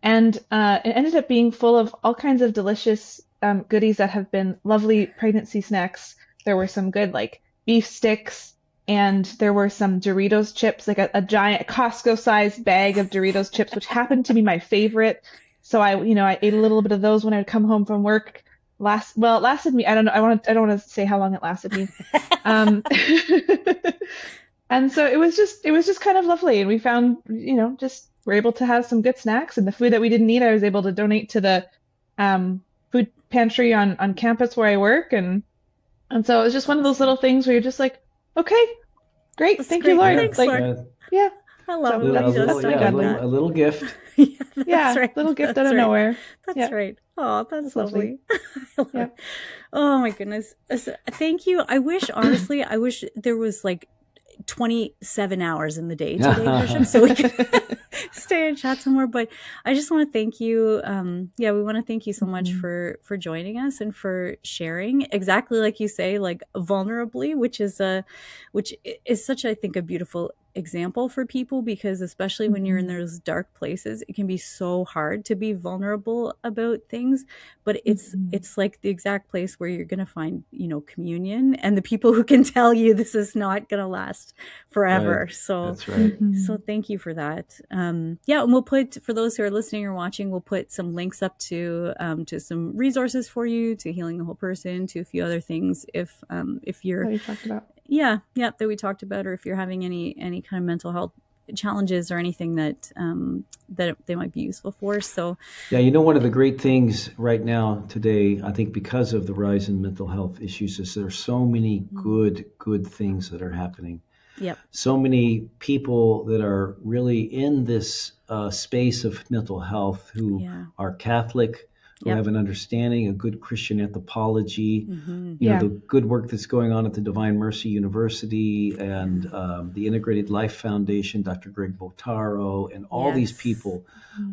And it ended up being full of all kinds of delicious goodies that have been lovely pregnancy snacks. There were some good, like, beef sticks, and there were some Doritos chips, like a giant Costco-sized bag of Doritos chips, which happened to be my favorite. So I ate a little bit of those when I would come home from work. It lasted me. I don't know. I don't want to say how long it lasted me. And so it was just kind of lovely. And we found, just we're able to have some good snacks, and the food that we didn't eat, I was able to donate to the food pantry on campus where I work. And so it was just one of those little things where you're just like, okay, great. That's Thank you, great. Lord. Thanks, Like, Lord. yeah. I love So it. A that's little, been yeah, good. a little gift. Yeah, that's Yeah, right. little gift That's out of right. nowhere. That's Yeah, right. Oh, that's that's lovely. lovely. I love Yeah. it. Oh my goodness. Thank you. Honestly, I wish there was like 27 hours in the day today, Bishop, so we could stay and chat some more. But I just want to thank you. We want to thank you so much for joining us and for sharing exactly like you say, like vulnerably, which is such, I think, a beautiful example for people, because especially when you're in those dark places, it can be so hard to be vulnerable about things, but it's like the exact place where you're going to find, communion and the people who can tell you this is not going to last forever. Right. So That's right. so thank you for that. And we'll put, for those who are listening or watching, we'll put some links up to some resources for you, to Healing the Whole Person, to a few other things if you're That we talked about. that we talked about, or if you're having any kind of mental health challenges or anything that that they might be useful for. So yeah, one of the great things right now today, I think, because of the rise in mental health issues, is there's so many good things that are happening. Yep. So many people that are really in this space of mental health who are Catholic, who have an understanding, a good Christian anthropology, the good work that's going on at the Divine Mercy University and the Integrated Life Foundation, Dr. Greg Botaro, and all these people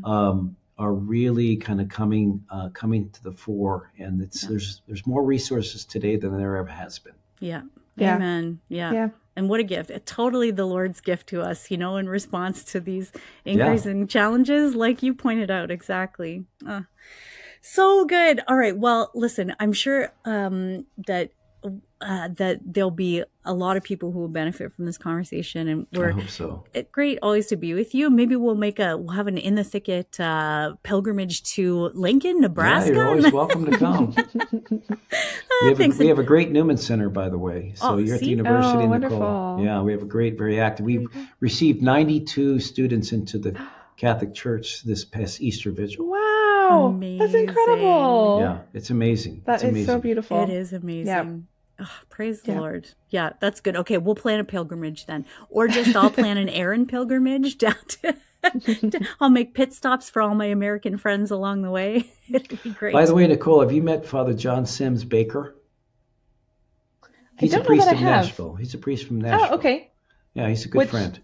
are really kind of coming to the fore. And there's more resources today than there ever has been. Yeah. Yeah. Amen. Yeah. And what a gift. Totally the Lord's gift to us, in response to these increasing challenges, like you pointed out. Exactly. So good. All right. Well, listen, I'm sure that there'll be a lot of people who will benefit from this conversation, and I hope so. Great always to be with you. Maybe we'll have an In the Thicket pilgrimage to Lincoln, Nebraska. Yeah, you're always welcome to come. We have a great Newman Center, by the way. So you're at the university, wonderful. Nicole. Yeah, we have a great, very active. We've received 92 students into the Catholic Church this past Easter Vigil. Wow, amazing. That's incredible. Yeah, it's amazing. That is so beautiful. It is amazing. Yeah. Oh, praise the Lord. Yeah, that's good. Okay, we'll plan a pilgrimage then. Or just I'll plan an errand pilgrimage down to... I'll make pit stops for all my American friends along the way. It'll be great. By the way, Nicole, have you met Father John Sims Baker? He's a priest of Nashville. He's a priest from Nashville. Oh, okay. Yeah, he's a good friend.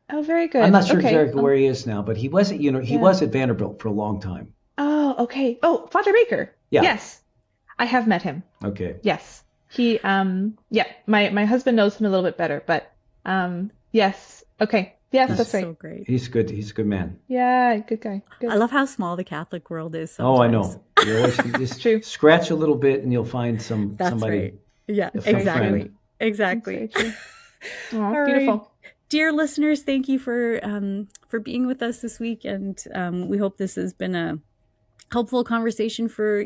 Oh, very good. I'm not sure exactly where he is now, but he was at Vanderbilt for a long time. Oh, okay. Oh, Father Baker. Yeah. Yes. I have met him. Okay. Yes. He my husband knows him a little bit better, but yes. Okay. Yes, that's right. So great. He's good. He's a good man. Yeah, good guy. Good. I love how small the Catholic world is sometimes. Oh, I know. You always just True. Scratch a little bit and you'll find somebody. Right. Yeah, exactly. Exactly. Oh, beautiful. Right. Dear listeners, thank you for being with us this week, and we hope this has been a helpful conversation for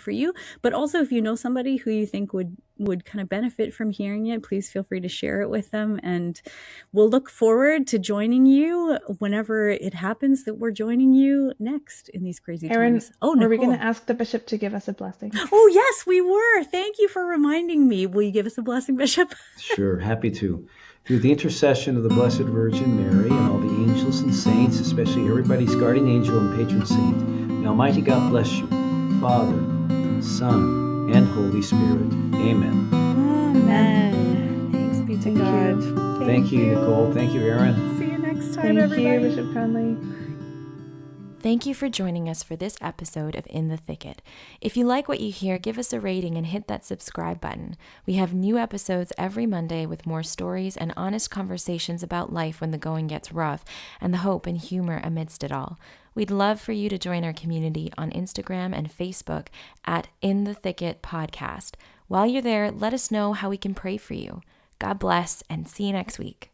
you. But also, if you know somebody who you think would kind of benefit from hearing it, please feel free to share it with them. And we'll look forward to joining you whenever it happens that we're joining you next in these crazy times. Oh, Nicole. Were we going to ask the bishop to give us a blessing? Oh, yes, we were. Thank you for reminding me. Will you give us a blessing, Bishop? Sure, happy to. Through the intercession of the Blessed Virgin Mary and all the angels and saints, especially everybody's guardian angel and patron saint, may Almighty God bless you, Father, Son, and Holy Spirit. Amen. Amen. Thanks be to God. Thank you, Nicole. Thank you, Aaron. See you next time, everybody. Thank you, Bishop Conley. Thank you for joining us for this episode of In the Thicket. If you like what you hear, give us a rating and hit that subscribe button. We have new episodes every Monday with more stories and honest conversations about life when the going gets rough and the hope and humor amidst it all. We'd love for you to join our community on Instagram and Facebook at In the Thicket Podcast. While you're there, let us know how we can pray for you. God bless and see you next week.